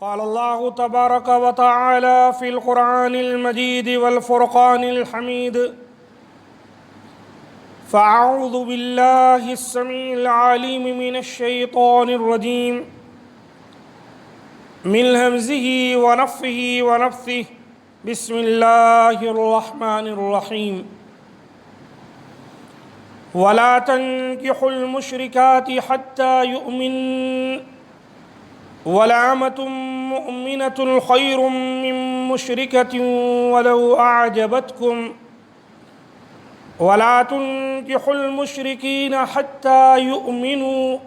قال الله تبارك وتعالى في القرآن المجيد والفرقان الحميد فأعوذ بالله السميع العليم من الشيطان الرجيم من همزه ونفخه ونفثه بسم الله الرحمن الرحيم ولا تنكحوا المشركات حتى يؤمن ولأمة مؤمنة خير من مشركة ولو أعجبتكم ولا تنكحوا المشركين حتى يؤمنوا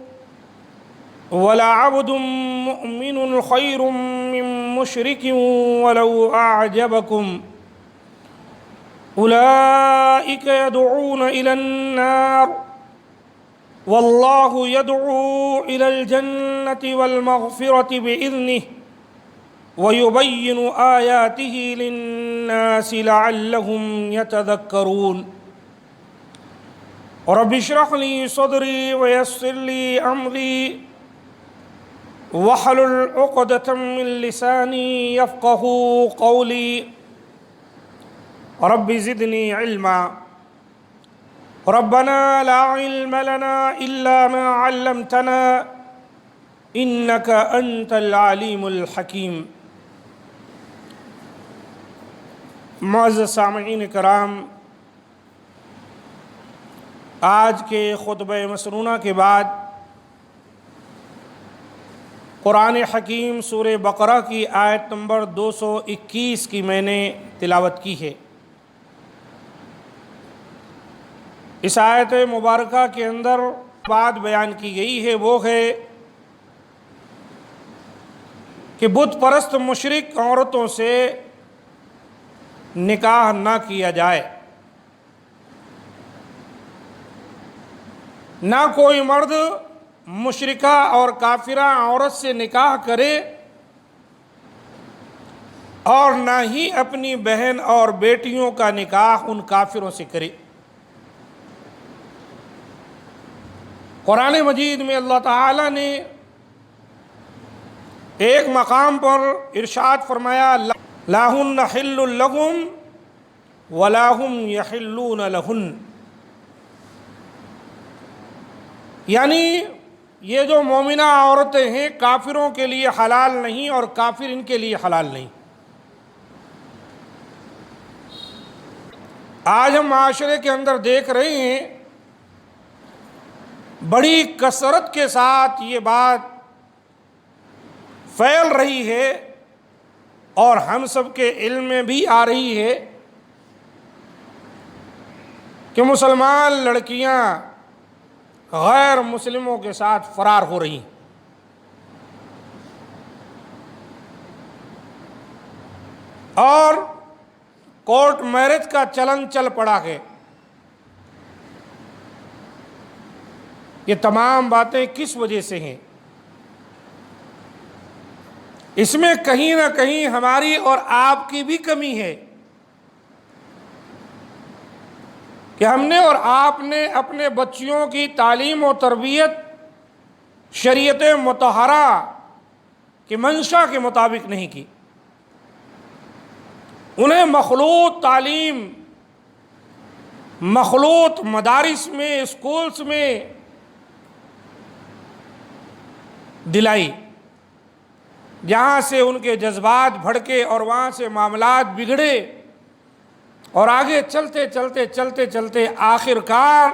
ولعبد مؤمن خير من مشرك ولو أعجبكم أولئك يدعون إلى النار والله يدعو إلى الجنة والمغفرة بإذنه ويبين آياته للناس لعلهم يتذكرون رب اشرح لي صدري ويسر لي أمري واحلل عقدة من لساني يفقهوا قولي رب زدني علما ربنا لا علم لنا إلا ما علمتنا إنك أنت العليم الحكيم. معزز سامعین کرام، آج کے خطبہ مسنونہ کے بعد قرآن حکیم سورہ بقرہ کی آیت نمبر 221 کی میں نے تلاوت کی ہے۔ اس آیت مبارکہ کے اندر بات بیان کی گئی ہے وہ ہے کہ بت پرست مشرک عورتوں سے نکاح نہ کیا جائے، نہ کوئی مرد مشرکہ اور کافرہ عورت سے نکاح کرے اور نہ ہی اپنی بہن اور بیٹیوں کا نکاح ان کافروں سے کرے۔ قرآن مجید میں اللہ تعالیٰ نے ایک مقام پر ارشاد فرمایا لا ہن حل لہم ولا ہم یحلون لہن، یعنی یہ جو مومنہ عورتیں ہیں کافروں کے لیے حلال نہیں اور کافر ان کے لیے حلال نہیں۔ آج ہم معاشرے کے اندر دیکھ رہے ہیں بڑی کثرت کے ساتھ یہ بات پھیل رہی ہے اور ہم سب کے علم میں بھی آ رہی ہے کہ مسلمان لڑکیاں غیر مسلموں کے ساتھ فرار ہو رہی ہیں۔ اور کورٹ میرج کا چلن چل پڑا ہے۔ یہ تمام باتیں کس وجہ سے ہیں؟ اس میں کہیں نہ کہیں ہماری اور آپ کی بھی کمی ہے کہ ہم نے اور آپ نے اپنے بچیوں کی تعلیم و تربیت شریعت مطہرہ کی منشا کے مطابق نہیں کی۔ انہیں مخلوط تعلیم مخلوط مدارس میں اسکولز میں دلائی، جہاں سے ان کے جذبات بھڑکے اور وہاں سے معاملات بگڑے اور آگے چلتے آخرکار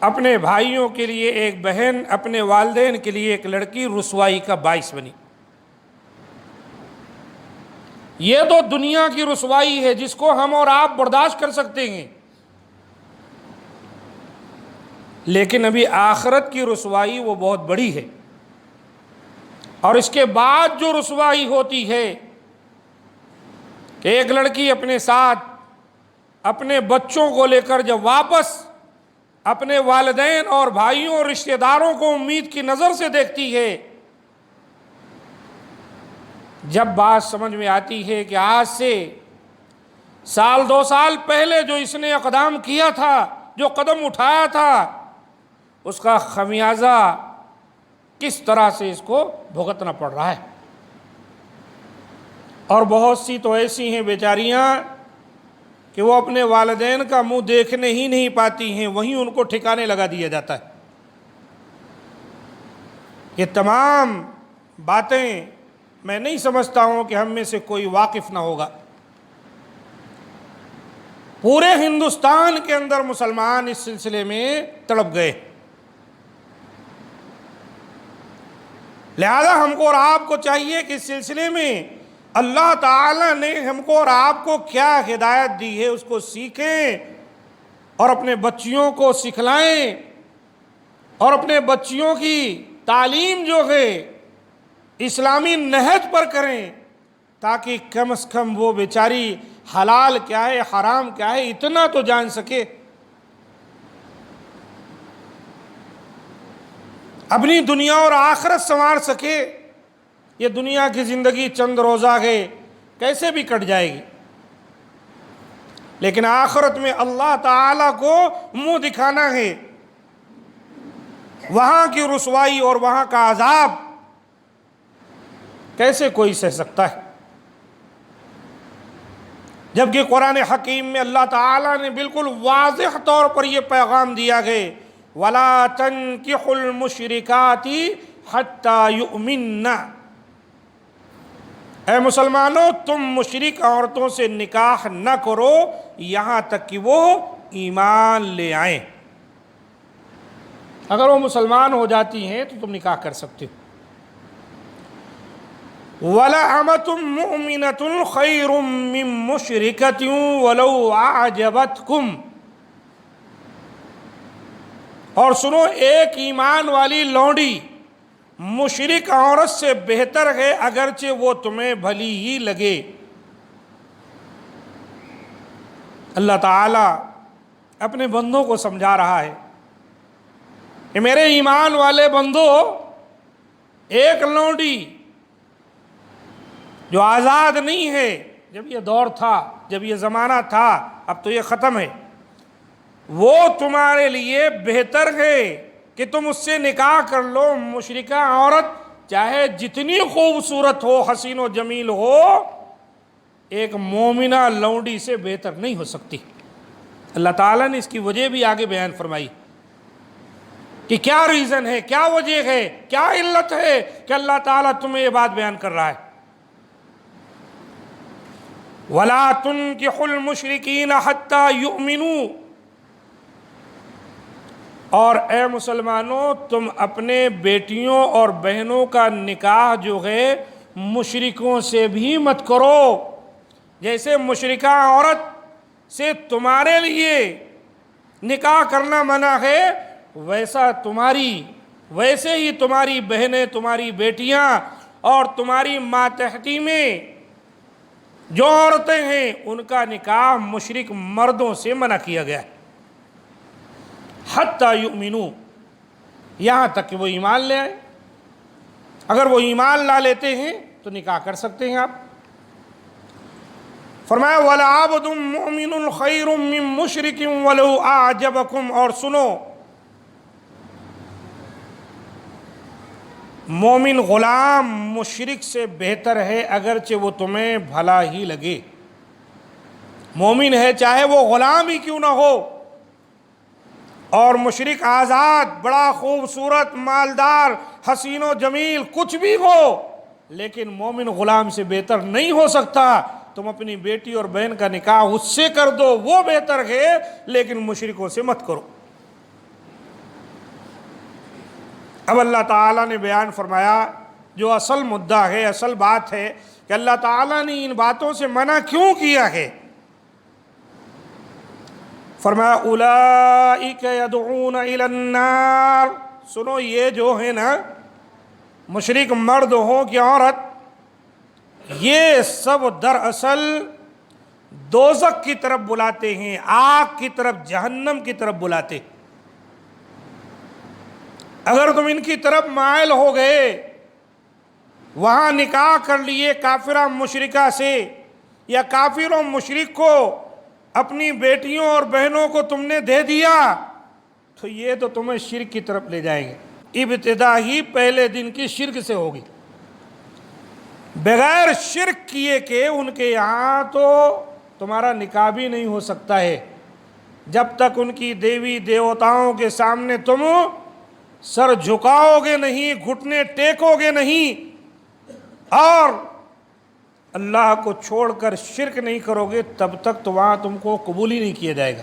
اپنے بھائیوں کے لیے ایک بہن، اپنے والدین کے لیے ایک لڑکی رسوائی کا باعث بنی۔ یہ تو دنیا کی رسوائی ہے جس کو ہم اور آپ برداشت کر سکتے ہیں، لیکن ابھی آخرت کی رسوائی وہ بہت بڑی ہے۔ اور اس کے بعد جو رسوائی ہوتی ہے کہ ایک لڑکی اپنے ساتھ اپنے بچوں کو لے کر جب واپس اپنے والدین اور بھائیوں اور رشتہ داروں کو امید کی نظر سے دیکھتی ہے، جب بات سمجھ میں آتی ہے کہ آج سے سال 2 سال پہلے جو اس نے اقدام کیا تھا، جو قدم اٹھایا تھا، اس کا خمیازہ کس طرح سے اس کو بھگتنا پڑ رہا ہے۔ اور بہت سی تو ایسی ہیں بیچاریاں کہ وہ اپنے والدین کا منہ دیکھنے ہی نہیں پاتی ہیں، وہیں ان کو ٹھکانے لگا دیا جاتا ہے۔ یہ تمام باتیں میں نہیں سمجھتا ہوں کہ ہم میں سے کوئی واقف نہ ہوگا۔ پورے ہندوستان کے اندر مسلمان اس سلسلے میں تڑپ گئے، لہذا ہم کو اور آپ کو چاہیے کہ اس سلسلے میں اللہ تعالیٰ نے ہم کو اور آپ کو کیا ہدایت دی ہے اس کو سیکھیں اور اپنے بچیوں کو سکھلائیں اور اپنے بچیوں کی تعلیم جو ہے اسلامی نہج پر کریں، تاکہ کم از کم وہ بیچاری حلال کیا ہے حرام کیا ہے اتنا تو جان سکے، اپنی دنیا اور آخرت سنوار سکے۔ یہ دنیا کی زندگی چند روزہ ہے، کیسے بھی کٹ جائے گی، لیکن آخرت میں اللہ تعالیٰ کو منہ دکھانا ہے، وہاں کی رسوائی اور وہاں کا عذاب کیسے کوئی سہ سکتا ہے؟ جبکہ قرآن حکیم میں اللہ تعالیٰ نے بالکل واضح طور پر یہ پیغام دیا ہے، وَلَا تَنْكِحُوا الْمُشْرِكَاتِ حَتَّى يُؤْمِنَّ۔ اے مسلمانوں، تم مشرک عورتوں سے نکاح نہ کرو یہاں تک کہ وہ ایمان لے آئیں۔ اگر وہ مسلمان ہو جاتی ہیں تو تم نکاح کر سکتے ہو۔ وَلَأَمَةٌ مُؤْمِنَةٌ خَيْرٌ مِّن مُشْرِكَةٍ وَلَوْ أَعْجَبَتْكُمْ۔ اور سنو، ایک ایمان والی لونڈی مشرک عورت سے بہتر ہے اگرچہ وہ تمہیں بھلی ہی لگے۔ اللہ تعالیٰ اپنے بندوں کو سمجھا رہا ہے کہ میرے ایمان والے بندو، ایک لونڈی جو آزاد نہیں ہے، جب یہ دور تھا، جب یہ زمانہ تھا، اب تو یہ ختم ہے، وہ تمہارے لیے بہتر ہے کہ تم اس سے نکاح کر لو۔ مشرکہ عورت چاہے جتنی خوبصورت ہو، حسین و جمیل ہو، ایک مومنہ لونڈی سے بہتر نہیں ہو سکتی۔ اللہ تعالیٰ نے اس کی وجہ بھی آگے بیان فرمائی کہ کیا ریزن ہے، کیا وجہ ہے، کیا علت ہے کہ اللہ تعالیٰ تمہیں یہ بات بیان کر رہا ہے۔ وَلَا تُنْكِحُوا الْمُشْرِكِينَ حَتَّى يُؤْمِنُوا۔ اور اے مسلمانوں، تم اپنے بیٹیوں اور بہنوں کا نکاح جو ہے مشرکوں سے بھی مت کرو۔ جیسے مشرکہ عورت سے تمہارے لیے نکاح کرنا منع ہے، ویسے ہی تمہاری بہنیں، تمہاری بیٹیاں اور تمہاری ماتحتی میں جو عورتیں ہیں ان کا نکاح مشرک مردوں سے منع کیا گیا ہے۔ حتی یؤمنو، یہاں تک کہ وہ ایمان لے آئیں۔ اگر وہ ایمان لا لیتے ہیں تو نکاح کر سکتے ہیں آپ۔ فرمایا وَلَعَبْدٌ مُؤْمِنٌ خَيْرٌ مِّن مُشْرِكٍ وَلَوْ أَعْجَبَكُمْ۔ اور سنو، مومن غلام مشرک سے بہتر ہے اگرچہ وہ تمہیں بھلا ہی لگے۔ مومن ہے چاہے وہ غلام ہی کیوں نہ ہو، اور مشرک آزاد، بڑا خوبصورت، مالدار، حسین و جمیل، کچھ بھی ہو، لیکن مومن غلام سے بہتر نہیں ہو سکتا۔ تم اپنی بیٹی اور بہن کا نکاح اس سے کر دو، وہ بہتر ہے، لیکن مشرکوں سے مت کرو۔ اب اللہ تعالیٰ نے بیان فرمایا جو اصل مدعا ہے، اصل بات ہے کہ اللہ تعالیٰ نے ان باتوں سے منع کیوں کیا ہے۔ فرمایا اولئک یدعون الی النار۔ سنو، یہ جو ہے نا، مشرک مرد ہو کہ عورت، یہ سب دراصل دوزخ کی طرف بلاتے ہیں، آگ کی طرف، جہنم کی طرف بلاتے۔ اگر تم ان کی طرف مائل ہو گئے، وہاں نکاح کر لیے کافرہ مشرکہ سے، یا کافر و مشرک کو اپنی بیٹیوں اور بہنوں کو تم نے دے دیا، تو یہ تو تمہیں شرک کی طرف لے جائیں گے۔ ابتدا ہی پہلے دن کی شرک سے ہوگی۔ بغیر شرک کیے کہ ان کے یہاں تو تمہارا نکاح بھی نہیں ہو سکتا ہے، جب تک ان کی دیوی دیوتاؤں کے سامنے تم سر جھکاؤ گے نہیں، گھٹنے ٹیکو گے نہیں، اور اللہ کو چھوڑ کر شرک نہیں کرو گے، تب تک تو وہاں تم کو قبول ہی نہیں کیا جائے گا۔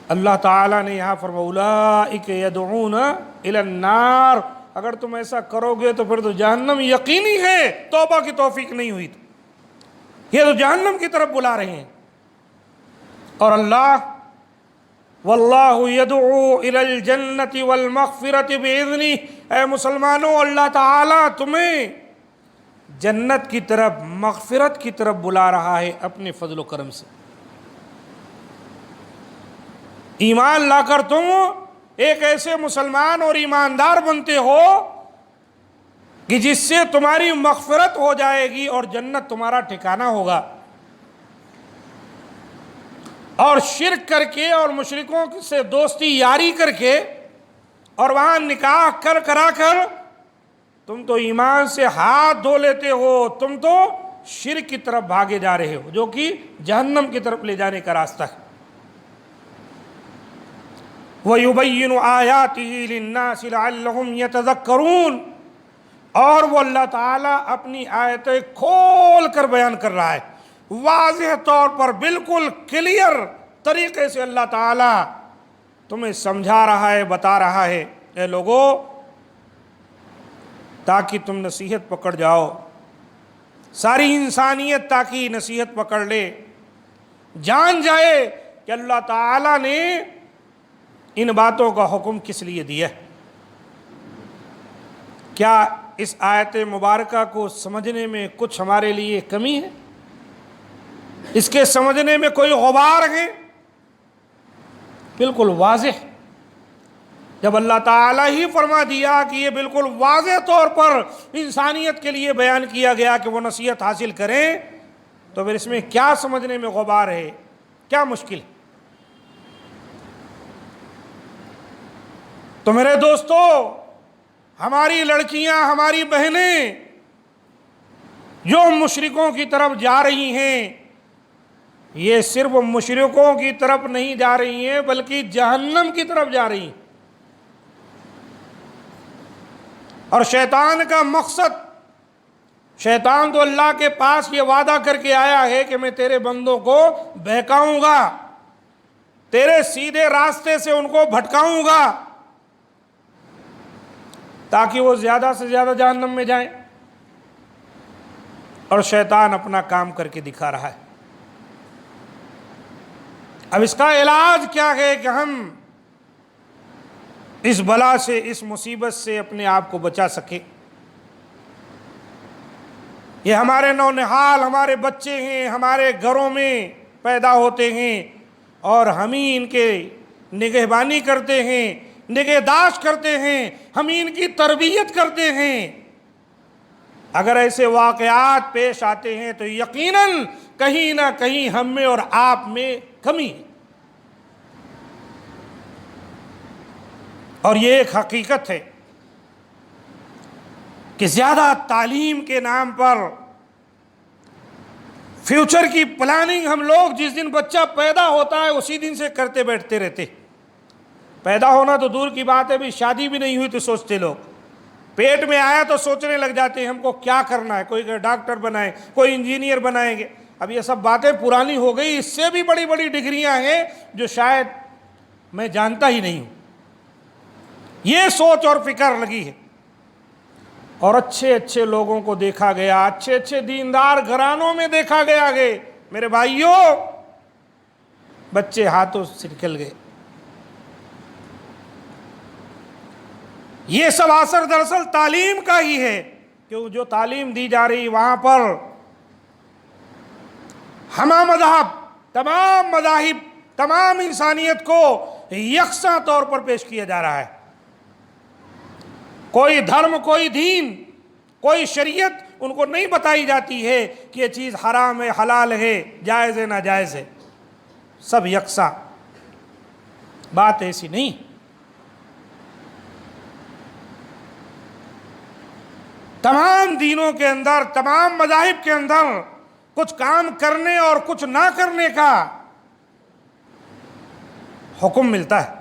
اللہ تعالیٰ نے یہاں فرمایا اولئک یدعون الی النار، اگر تم ایسا کرو گے تو پھر تو جہنم یقینی ہے، توبہ کی توفیق نہیں ہوئی تو یہ تو جہنم کی طرف بلا رہے ہیں۔ اور اللہ واللہ یدعو الی الجنۃ والمغفرۃ بإذنہ، اے مسلمانوں اللہ تعالیٰ تمہیں جنت کی طرف، مغفرت کی طرف بلا رہا ہے اپنے فضل و کرم سے۔ ایمان لا کر تم ایک ایسے مسلمان اور ایماندار بنتے ہو کہ جس سے تمہاری مغفرت ہو جائے گی اور جنت تمہارا ٹھکانہ ہوگا، اور شرک کر کے اور مشرکوں سے دوستی یاری کر کے اور وہاں نکاح کرا کر تم تو ایمان سے ہاتھ دھو لیتے ہو، تم تو شرک کی طرف بھاگے جا رہے ہو، جو کہ جہنم کی طرف لے جانے کا راستہ ہے۔ وَيُبَيِّنُ آيَاتِهِ لِلنَّاسِ لَعَلَّهُمْ يَتَذَكَّرُونَ، اور وہ اللہ تعالیٰ اپنی آیتیں کھول کر بیان کر رہا ہے، واضح طور پر بالکل کلیئر طریقے سے اللہ تعالیٰ تمہیں سمجھا رہا ہے، بتا رہا ہے اے لوگو، تاکہ تم نصیحت پکڑ جاؤ، ساری انسانیت تاکہ نصیحت پکڑ لے، جان جائے کہ اللہ تعالیٰ نے ان باتوں کا حکم کس لیے دیا ہے۔ کیا اس آیت مبارکہ کو سمجھنے میں کچھ ہمارے لیے کمی ہے؟ اس کے سمجھنے میں کوئی غبار ہے؟ بالکل واضح، جب اللہ تعالیٰ ہی فرما دیا کہ یہ بالکل واضح طور پر انسانیت کے لیے بیان کیا گیا کہ وہ نصیحت حاصل کریں، تو پھر اس میں کیا سمجھنے میں غبار ہے، کیا مشکل ہے؟ تو میرے دوستو، ہماری لڑکیاں، ہماری بہنیں جو مشرکوں کی طرف جا رہی ہیں، یہ صرف مشرکوں کی طرف نہیں جا رہی ہیں بلکہ جہنم کی طرف جا رہی ہیں۔ اور شیطان کا مقصد، شیطان تو اللہ کے پاس یہ وعدہ کر کے آیا ہے کہ میں تیرے بندوں کو بہکاؤں گا، تیرے سیدھے راستے سے ان کو بھٹکاؤں گا، تاکہ وہ زیادہ سے زیادہ جہنم میں جائیں، اور شیطان اپنا کام کر کے دکھا رہا ہے۔ اب اس کا علاج کیا ہے کہ ہم اس بلا سے، اس مصیبت سے اپنے آپ کو بچا سکیں؟ یہ ہمارے نونہال، ہمارے بچے ہیں، ہمارے گھروں میں پیدا ہوتے ہیں، اور ہم ہی ان کے نگہبانی کرتے ہیں، نگہداشت کرتے ہیں، ہم ان کی تربیت کرتے ہیں۔ اگر ایسے واقعات پیش آتے ہیں تو یقیناً کہیں نہ کہیں ہم میں اور آپ میں کمی ہے، اور یہ ایک حقیقت ہے کہ زیادہ تعلیم کے نام پر فیوچر کی پلاننگ ہم لوگ جس دن بچہ پیدا ہوتا ہے اسی دن سے کرتے بیٹھتے رہتے۔ پیدا ہونا تو دور کی بات ہے، بھی شادی بھی نہیں ہوئی تو سوچتے لوگ، پیٹ میں آیا تو سوچنے لگ جاتے ہیں ہم کو کیا کرنا ہے، کوئی ڈاکٹر بنائیں، کوئی انجینئر بنائیں گے۔ اب یہ سب باتیں پرانی ہو گئی، اس سے بھی بڑی بڑی ڈگریاں ہیں جو شاید میں جانتا ہی نہیں ہوں۔ یہ سوچ اور فکر لگی ہے، اور اچھے اچھے لوگوں کو دیکھا گیا، اچھے اچھے دیندار گھرانوں میں دیکھا گیا کہ میرے بھائیوں بچے ہاتھوں سے نکل گئے۔ یہ سب اثر دراصل تعلیم کا ہی ہے، کہ جو تعلیم دی جا رہی وہاں پر ہمہ مذہب، تمام مذاہب، تمام انسانیت کو یکساں طور پر پیش کیا جا رہا ہے۔ کوئی دھرم، کوئی دین، کوئی شریعت ان کو نہیں بتائی جاتی ہے کہ یہ چیز حرام ہے، حلال ہے، جائز ہے، ناجائز ہے، سب یکساں۔ بات ایسی نہیں، تمام دینوں کے اندر، تمام مذاہب کے اندر کچھ کام کرنے اور کچھ نہ کرنے کا حکم ملتا ہے،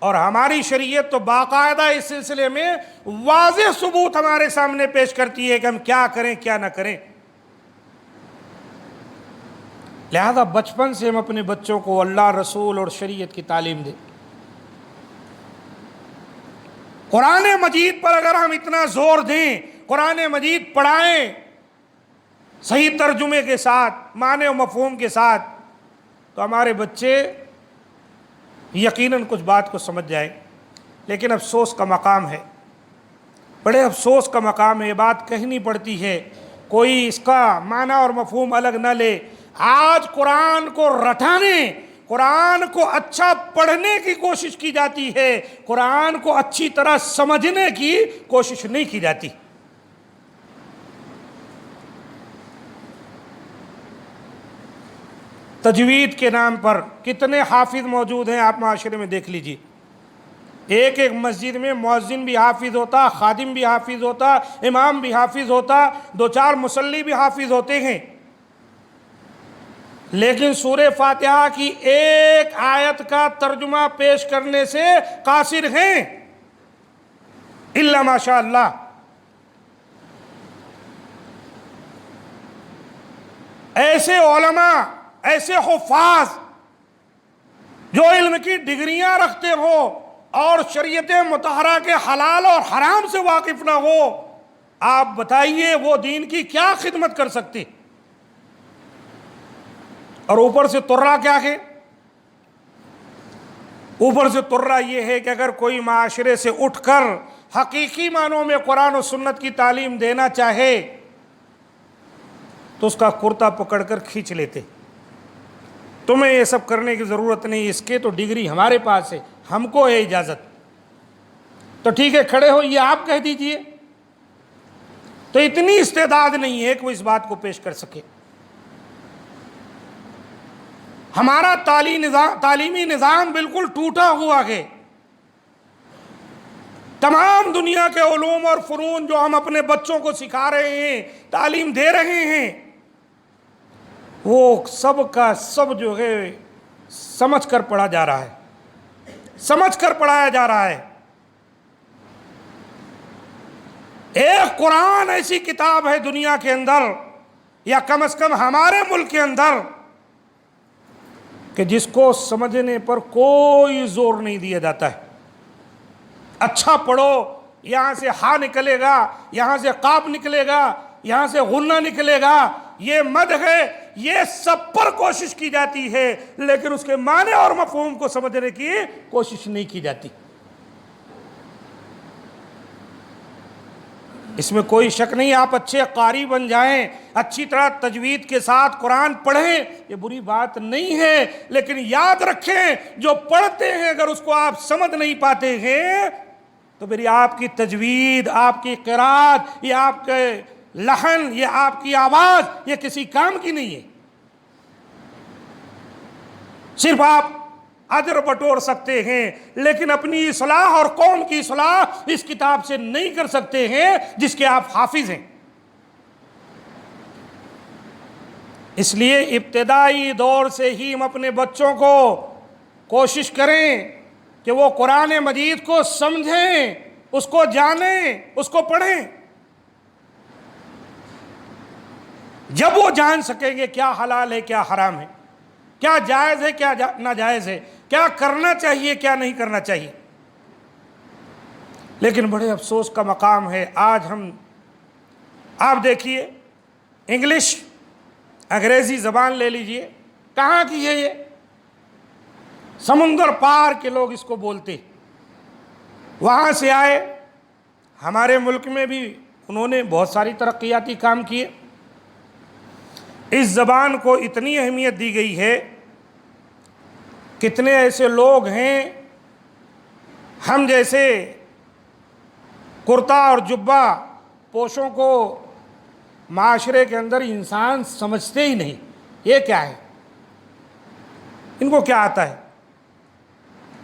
اور ہماری شریعت تو باقاعدہ اس سلسلے میں واضح ثبوت ہمارے سامنے پیش کرتی ہے کہ ہم کیا کریں کیا نہ کریں۔ لہذا بچپن سے ہم اپنے بچوں کو اللہ، رسول اور شریعت کی تعلیم دیں۔ قرآن مجید پر اگر ہم اتنا زور دیں، قرآن مجید پڑھائیں صحیح ترجمے کے ساتھ، معنی و مفہوم کے ساتھ، تو ہمارے بچے یقیناً کچھ بات کو سمجھ جائیں۔ لیکن افسوس کا مقام ہے، بڑے افسوس کا مقام ہے، یہ بات کہنی پڑتی ہے، کوئی اس کا معنی اور مفہوم الگ نہ لے۔ آج قرآن کو رٹانے، قرآن کو اچھا پڑھنے کی کوشش کی جاتی ہے، قرآن کو اچھی طرح سمجھنے کی کوشش نہیں کی جاتی۔ تجوید کے نام پر کتنے حافظ موجود ہیں، آپ معاشرے میں دیکھ لیجئے۔ ایک ایک مسجد میں مؤذن بھی حافظ ہوتا، خادم بھی حافظ ہوتا، امام بھی حافظ ہوتا، دو چار مصلی بھی حافظ ہوتے ہیں، لیکن سورہ فاتحہ کی ایک آیت کا ترجمہ پیش کرنے سے قاصر ہیں، الا ماشاء اللہ۔ ایسے علماء، ایسے حفاظ جو علم کی ڈگریاں رکھتے ہو اور شریعت مطہرہ کے حلال اور حرام سے واقف نہ ہو، آپ بتائیے وہ دین کی کیا خدمت کر سکتے؟ اور اوپر سے ترا کیا ہے؟ اوپر سے ترا یہ ہے کہ اگر کوئی معاشرے سے اٹھ کر حقیقی معنوں میں قرآن و سنت کی تعلیم دینا چاہے تو اس کا کرتا پکڑ کر کھینچ لیتے، تمہیں یہ سب کرنے کی ضرورت نہیں، اس کے تو ڈگری ہمارے پاس ہے، ہم کو ہے اجازت، تو ٹھیک ہے کھڑے ہو، یہ آپ کہہ دیجئے۔ تو اتنی استعداد نہیں ہے کہ وہ اس بات کو پیش کر سکے۔ ہمارا تعلیمی نظام بالکل ٹوٹا ہوا ہے۔ تمام دنیا کے علوم اور فنون جو ہم اپنے بچوں کو سکھا رہے ہیں، تعلیم دے رہے ہیں، وہ سب کا سب جو ہے سمجھ کر پڑھا جا رہا ہے، سمجھ کر پڑھایا جا رہا ہے۔ ایک قرآن ایسی کتاب ہے دنیا کے اندر، یا کم از کم ہمارے ملک کے اندر، کہ جس کو سمجھنے پر کوئی زور نہیں دیا جاتا ہے۔ اچھا پڑھو، یہاں سے ہا نکلے گا، یہاں سے قاف نکلے گا، یہاں سے غنہ نکلے گا، یہ مد ہے، یہ سب پر کوشش کی جاتی ہے، لیکن اس کے معنی اور مفہوم کو سمجھنے کی کوشش نہیں کی جاتی۔ اس میں کوئی شک نہیں، آپ اچھے قاری بن جائیں، اچھی طرح تجوید کے ساتھ قرآن پڑھیں، یہ بری بات نہیں ہے، لیکن یاد رکھیں جو پڑھتے ہیں اگر اس کو آپ سمجھ نہیں پاتے ہیں تو پھر آپ کی تجوید، آپ کی قرات، یہ آپ کے لحن، یہ آپ کی آواز، یہ کسی کام کی نہیں ہے۔ صرف آپ اجر بٹور سکتے ہیں، لیکن اپنی اصلاح اور قوم کی اصلاح اس کتاب سے نہیں کر سکتے ہیں جس کے آپ حافظ ہیں۔ اس لیے ابتدائی دور سے ہی ہم اپنے بچوں کو کوشش کریں کہ وہ قرآن مجید کو سمجھیں، اس کو جانیں، اس کو پڑھیں۔ جب وہ جان سکیں گے کیا حلال ہے کیا حرام ہے، کیا جائز ہے کیا ناجائز ہے، کیا کرنا چاہیے کیا نہیں کرنا چاہیے۔ لیکن بڑے افسوس کا مقام ہے، آج آپ دیکھیے انگلش، انگریزی زبان لے لیجئے، کہاں کی ہے یہ؟ سمندر پار کے لوگ اس کو بولتے، وہاں سے آئے، ہمارے ملک میں بھی انہوں نے بہت ساری ترقیاتی کام کیے۔ اس زبان کو اتنی اہمیت دی گئی ہے، کتنے ایسے لوگ ہیں ہم جیسے کرتا اور جبہ پوشوں کو معاشرے کے اندر انسان سمجھتے ہی نہیں، یہ کیا ہے، ان کو کیا آتا ہے؟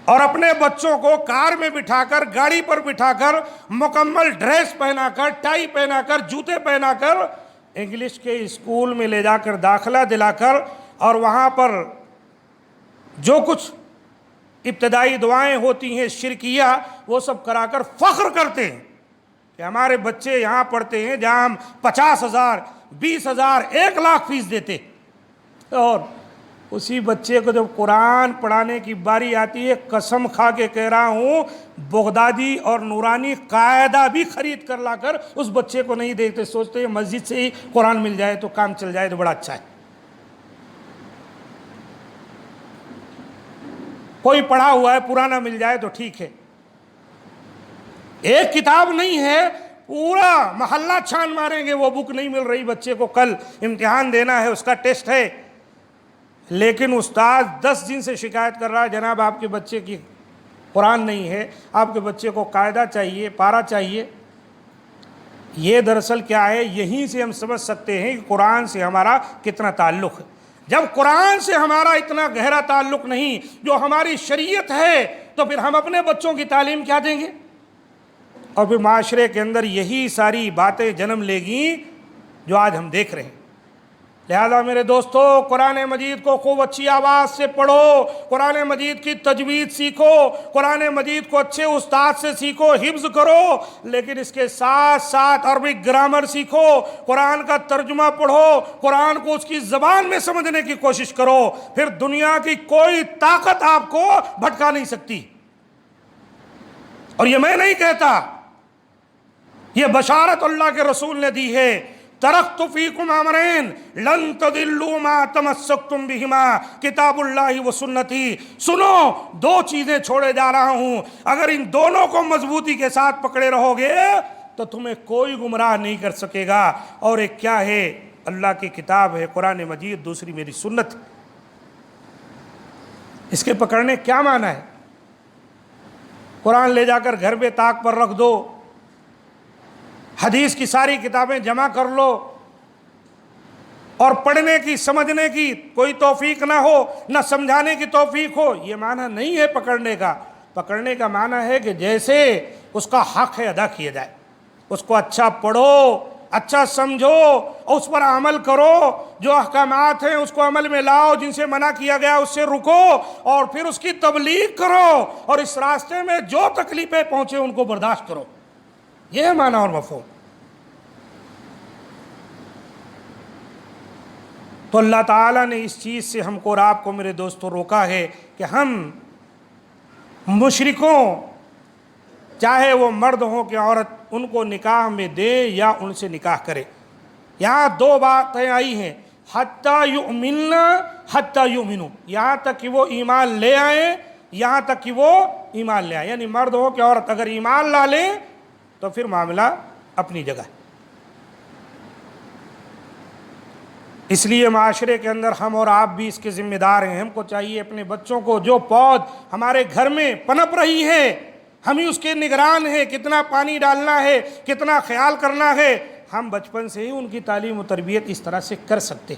اور اپنے بچوں کو کار میں بٹھا کر، گاڑی پر بٹھا کر، مکمل ڈریس پہنا کر، ٹائی پہنا کر، جوتے پہنا کر انگلش کے اسکول میں لے جا کر داخلہ دلا کر، اور وہاں پر جو کچھ ابتدائی دعائیں ہوتی ہیں شرکیہ، وہ سب کرا کر فخر کرتے ہیں کہ ہمارے بچے یہاں پڑھتے ہیں جہاں ہم 50,000 20,000 1,00,000 فیس دیتے، اور اسی بچے کو جب قرآن پڑھانے کی باری آتی ہے، قسم کھا کے کہہ رہا ہوں، بغدادی اور نورانی قاعدہ بھی خرید کر لا کر اس بچے کو نہیں دیکھتے، سوچتے ہیں مسجد سے ہی قرآن مل جائے تو کام چل جائے تو بڑا اچھا ہے، کوئی پڑھا ہوا ہے پرانا مل جائے تو ٹھیک ہے۔ ایک کتاب نہیں ہے، پورا محلہ چھان ماریں گے، وہ بک نہیں مل رہی، بچے کو کل امتحان دینا ہے، اس کا ٹیسٹ ہے، لیکن استاد 10 دن سے شکایت کر رہا ہے جناب آپ کے بچے کی قرآن نہیں ہے، آپ کے بچے کو قاعدہ چاہیے، پارہ چاہیے۔ یہ دراصل کیا ہے، یہیں سے ہم سمجھ سکتے ہیں کہ قرآن سے ہمارا کتنا تعلق ہے۔ جب قرآن سے ہمارا اتنا گہرا تعلق نہیں، جو ہماری شریعت ہے، تو پھر ہم اپنے بچوں کی تعلیم کیا دیں گے؟ اور پھر معاشرے کے اندر یہی ساری باتیں جنم لے گی جو آج ہم دیکھ رہے ہیں۔ لہذا میرے دوستو، قرآن مجید کو خوب اچھی آواز سے پڑھو، قرآن مجید کی تجوید سیکھو، قرآن مجید کو اچھے استاد سے سیکھو، حفظ کرو، لیکن اس کے ساتھ ساتھ عربک گرامر سیکھو، قرآن کا ترجمہ پڑھو، قرآن کو اس کی زبان میں سمجھنے کی کوشش کرو، پھر دنیا کی کوئی طاقت آپ کو بھٹکا نہیں سکتی۔ اور یہ میں نہیں کہتا، یہ بشارت اللہ کے رسول نے دی ہے، ترکت فیکم امرین لن تضلوا ما تمسکتم بہما کتاب اللہ و سنتی، سنو 2 چیزیں چھوڑے جا رہا ہوں، اگر ان دونوں کو مضبوطی کے ساتھ پکڑے رہو گے تو تمہیں کوئی گمراہ نہیں کر سکے گا۔ اور ایک کیا ہے؟ اللہ کی کتاب ہے قرآن مجید، دوسری میری سنت۔ اس کے پکڑنے کیا معنی ہے؟ قرآن لے جا کر گھر پہ طاق پر رکھ دو، حدیث کی ساری کتابیں جمع کر لو، اور پڑھنے کی سمجھنے کی کوئی توفیق نہ ہو، نہ سمجھانے کی توفیق ہو، یہ معنی نہیں ہے پکڑنے کا۔ پکڑنے کا معنی ہے کہ جیسے اس کا حق ہے ادا کیا جائے، اس کو اچھا پڑھو، اچھا سمجھو، اور اس پر عمل کرو، جو احکامات ہیں اس کو عمل میں لاؤ، جن سے منع کیا گیا اس سے رکو، اور پھر اس کی تبلیغ کرو، اور اس راستے میں جو تکلیفیں پہنچے ان کو برداشت کرو۔ یہ ہے معنی اور مفہوم۔ تو اللہ تعالیٰ نے اس چیز سے ہم کو اور آپ کو میرے دوستوں روکا ہے کہ ہم مشرکوں، چاہے وہ مرد ہوں کہ عورت، ان کو نکاح میں دے یا ان سے نکاح کرے۔ یہاں 2 باتیں آئی ہیں، حتیٰ یؤمنن، حتیٰ یؤمنوا، یہاں تک کہ وہ ایمان لے آئیں، یہاں تک کہ وہ ایمان لے آئیں، یعنی مرد ہو کہ عورت اگر ایمان لا لیں تو پھر معاملہ اپنی جگہ ہے۔ اس لیے معاشرے کے اندر ہم اور آپ بھی اس کے ذمہ دار ہیں۔ ہم کو چاہیے اپنے بچوں کو، جو پود ہمارے گھر میں پنپ رہی ہے، ہم ہی اس کے نگران ہیں، کتنا پانی ڈالنا ہے، کتنا خیال کرنا ہے، ہم بچپن سے ہی ان کی تعلیم و تربیت اس طرح سے کر سکتے۔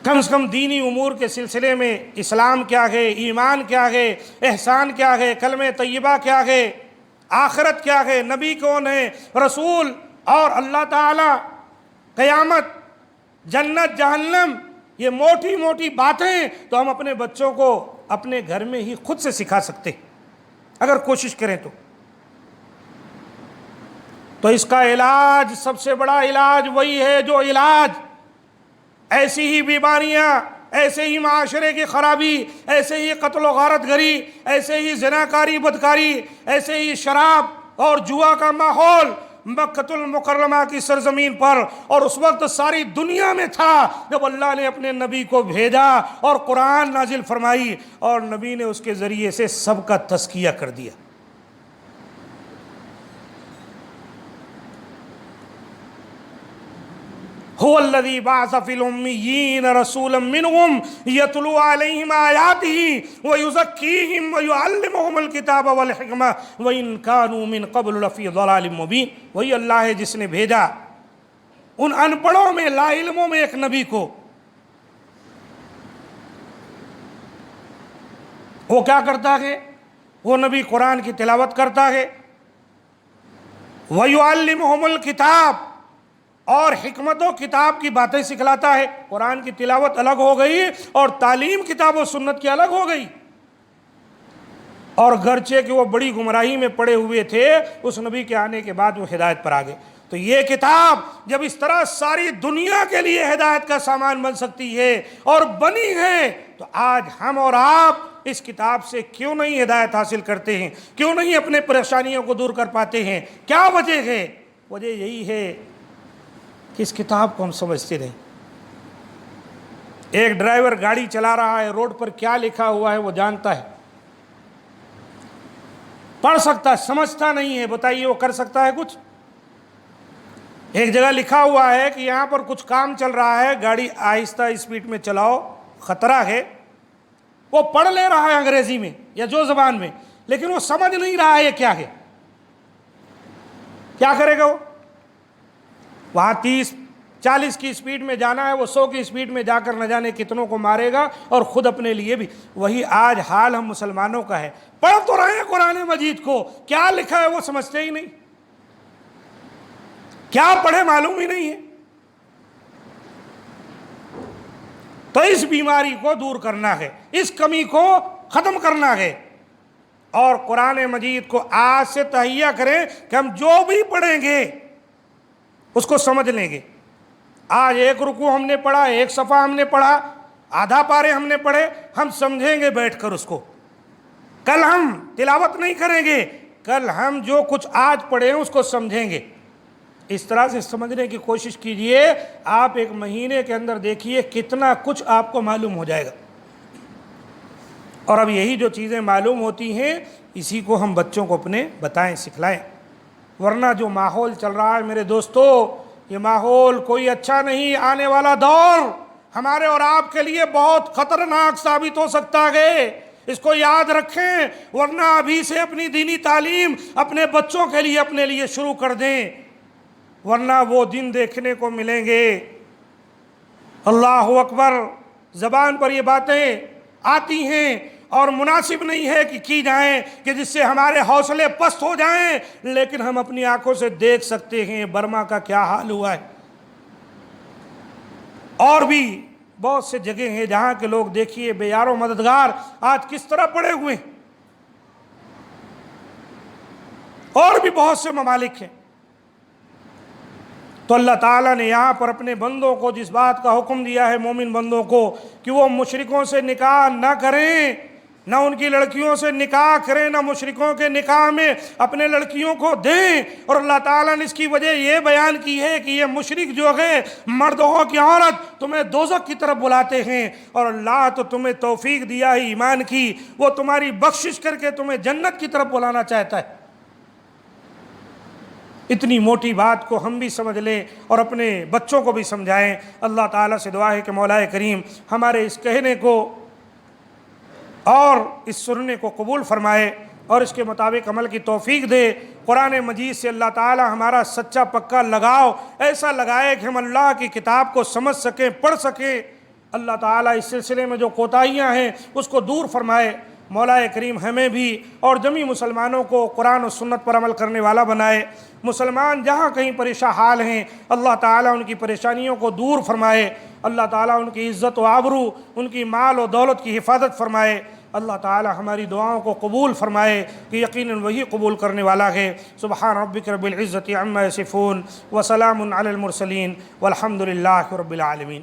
کم سے کم دینی امور کے سلسلے میں اسلام کیا ہے، ایمان کیا ہے، احسان کیا ہے، کلمہ طیبہ کیا ہے، آخرت کیا ہے، نبی کون ہے، رسول، اور اللہ تعالیٰ، قیامت، جنت، جہنم، یہ موٹی موٹی باتیں تو ہم اپنے بچوں کو اپنے گھر میں ہی خود سے سکھا سکتے اگر کوشش کریں تو اس کا علاج، سب سے بڑا علاج وہی ہے جو علاج ایسی ہی بیماریاں، ایسے ہی معاشرے کی خرابی، ایسے ہی قتل و غارت گری، ایسے ہی زناکاری، بدکاری، ایسے ہی شراب اور جوا کا ماحول مکۃ المکرمہ کی سرزمین پر، اور اس وقت ساری دنیا میں تھا جب اللہ نے اپنے نبی کو بھیجا اور قرآن نازل فرمائی، اور نبی نے اس کے ذریعے سے سب کا تزکیہ کر دیا۔ هو الذي بعث في الأميين رسولا منهم يتلو عليهم آياته ويزكيهم ويعلمهم الكتاب والحكمة وإن كانوا من قبل لفي ضلال مبين۔ وہی اللہ ہے جس نے بھیجا ان ان پڑھوں میں، لا علموں میں ایک نبی کو، وہ کیا کرتا ہے؟ وہ نبی قرآن کی تلاوت کرتا ہے. وَيُعَلِّمُهُمُ الْكِتَابَ، اور حکمت و کتاب کی باتیں سکھلاتا ہے. قرآن کی تلاوت الگ ہو گئی اور تعلیم کتاب و سنت کی الگ ہو گئی. اور گرچہ کہ وہ بڑی گمراہی میں پڑے ہوئے تھے، اس نبی کے آنے کے بعد وہ ہدایت پر آ گئے. تو یہ کتاب جب اس طرح ساری دنیا کے لیے ہدایت کا سامان بن سکتی ہے اور بنی ہے، تو آج ہم اور آپ اس کتاب سے کیوں نہیں ہدایت حاصل کرتے ہیں؟ کیوں نہیں اپنے پریشانیوں کو دور کر پاتے ہیں؟ کیا وجہ ہے؟ وجہ یہی ہے کہ اس کتاب کو ہم سمجھتے رہیں. ایک ڈرائیور گاڑی چلا رہا ہے، روڈ پر کیا لکھا ہوا ہے وہ جانتا ہے، پڑھ سکتا ہے، سمجھتا نہیں ہے. بتائیے وہ کر سکتا ہے کچھ؟ ایک جگہ لکھا ہوا ہے کہ یہاں پر کچھ کام چل رہا ہے، گاڑی آہستہ اسپیڈ میں چلاؤ، خطرہ ہے. وہ پڑھ لے رہا ہے انگریزی میں یا جو زبان میں، لیکن وہ سمجھ نہیں رہا ہے یہ کیا ہے. کیا کرے گا وہ؟ وہاں 30-40 کی اسپیڈ میں جانا ہے، وہ 100 کی اسپیڈ میں جا کر نہ جانے کتنوں کو مارے گا اور خود اپنے لیے بھی. وہی آج حال ہم مسلمانوں کا ہے. پڑھ تو رہے ہیں قرآن مجید کو، کیا لکھا ہے وہ سمجھتے ہی نہیں. کیا پڑھے معلوم ہی نہیں ہے. تو اس بیماری کو دور کرنا ہے، اس کمی کو ختم کرنا ہے، اور قرآن مجید کو آج سے تہیہ کریں کہ ہم جو بھی پڑھیں گے اس کو سمجھ لیں گے. آج ایک رکوع ہم نے پڑھا، ایک صفحہ ہم نے پڑھا، آدھا پارے ہم نے پڑھے، ہم سمجھیں گے بیٹھ کر اس کو. کل ہم تلاوت نہیں کریں گے، کل ہم جو کچھ آج پڑھیں اس کو سمجھیں گے. اس طرح سے سمجھنے کی کوشش کیجئے. آپ ایک مہینے کے اندر دیکھیے کتنا کچھ آپ کو معلوم ہو جائے گا. اور اب یہی جو چیزیں معلوم ہوتی ہیں اسی کو ہم بچوں کو اپنے بتائیں، سکھلائیں. ورنہ جو ماحول چل رہا ہے میرے دوستو، یہ ماحول کوئی اچھا نہیں. آنے والا دور ہمارے اور آپ کے لیے بہت خطرناک ثابت ہو سکتا ہے، اس کو یاد رکھیں. ورنہ ابھی سے اپنی دینی تعلیم اپنے بچوں کے لیے اپنے لیے شروع کر دیں، ورنہ وہ دن دیکھنے کو ملیں گے. اللہ اکبر. زبان پر یہ باتیں آتی ہیں اور مناسب نہیں ہے کہ کی جائیں کہ جس سے ہمارے حوصلے پست ہو جائیں، لیکن ہم اپنی آنکھوں سے دیکھ سکتے ہیں برما کا کیا حال ہوا ہے. اور بھی بہت سے جگہ ہیں جہاں کے لوگ دیکھیے بے یار و مددگار آج کس طرح پڑے ہوئے ہیں. اور بھی بہت سے ممالک ہیں. تو اللہ تعالیٰ نے یہاں پر اپنے بندوں کو جس بات کا حکم دیا ہے، مومن بندوں کو، کہ وہ مشرکوں سے نکاح نہ کریں، نہ ان کی لڑکیوں سے نکاح کریں، نہ مشرکوں کے نکاح میں اپنے لڑکیوں کو دیں. اور اللہ تعالیٰ نے اس کی وجہ یہ بیان کی ہے کہ یہ مشرک جو ہے، مرد ہو کہ عورت، تمہیں دوزخ کی طرف بلاتے ہیں، اور اللہ تو تمہیں توفیق دیا ہے ایمان کی، وہ تمہاری بخشش کر کے تمہیں جنت کی طرف بلانا چاہتا ہے. اتنی موٹی بات کو ہم بھی سمجھ لیں اور اپنے بچوں کو بھی سمجھائیں. اللہ تعالیٰ سے دعا ہے کہ مولا کریم ہمارے اس کہنے کو اور اس سننے کو قبول فرمائے اور اس کے مطابق عمل کی توفیق دے. قرآن مجید سے اللہ تعالیٰ ہمارا سچا پکا لگاؤ ایسا لگائے کہ ہم اللہ کی کتاب کو سمجھ سکیں، پڑھ سکیں. اللہ تعالیٰ اس سلسلے میں جو کوتاہیاں ہیں اس کو دور فرمائے. مولا کریم ہمیں بھی اور جمی مسلمانوں کو قرآن و سنت پر عمل کرنے والا بنائے. مسلمان جہاں کہیں پریشان حال ہیں اللہ تعالیٰ ان کی پریشانیوں کو دور فرمائے. اللہ تعالیٰ ان کی عزت و آبرو، ان کی مال و دولت کی حفاظت فرمائے. اللہ تعالیٰ ہماری دعاؤں کو قبول فرمائے کہ یقیناً وہی قبول کرنے والا ہے. سبحان ربک رب العزت عما یصفون وسلام علی المرسلین والحمد للہ رب العالمین.